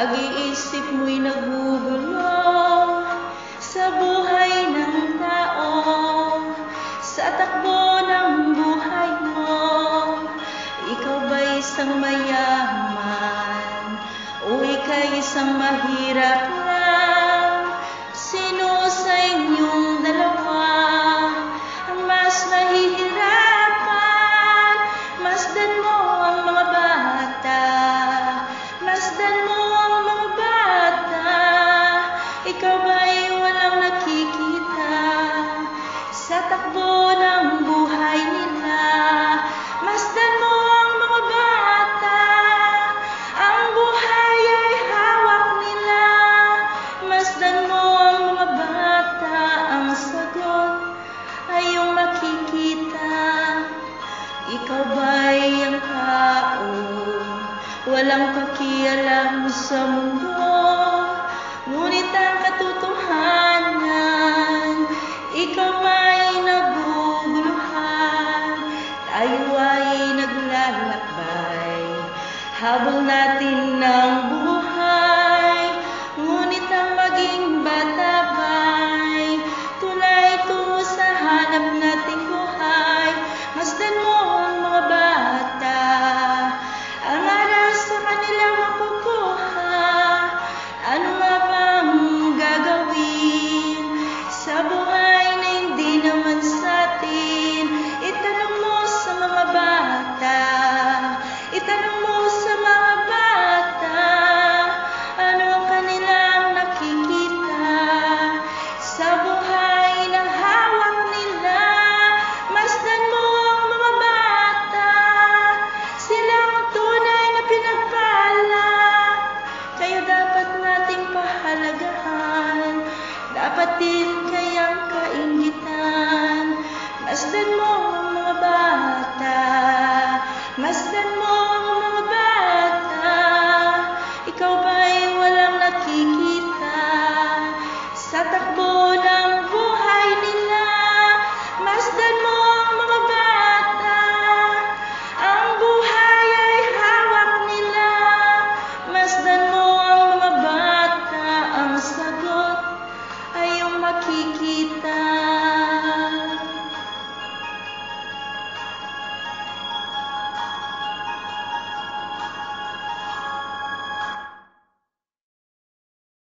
Pag-iisip mo'y nagugulo sa buhay ng tao, sa takbo ng buhay mo. Ikaw ba'y isang mayaman o ika'y isang mahirap lang? Sino sa inyong dalawa ang mas mahihirapan? Masdan mo ang mga bata, masdan mo ang mga bata. Ikaw ba'y walang nakikita sa takbo ng buhay nila? Masdan mo ang mga bata, ang buhay ay hawak nila. Masdan mo ang mga bata, ang sagot ay iyong makikita. Ikaw ba'y ang tao, walang pakialam sa mundo, ngunit ang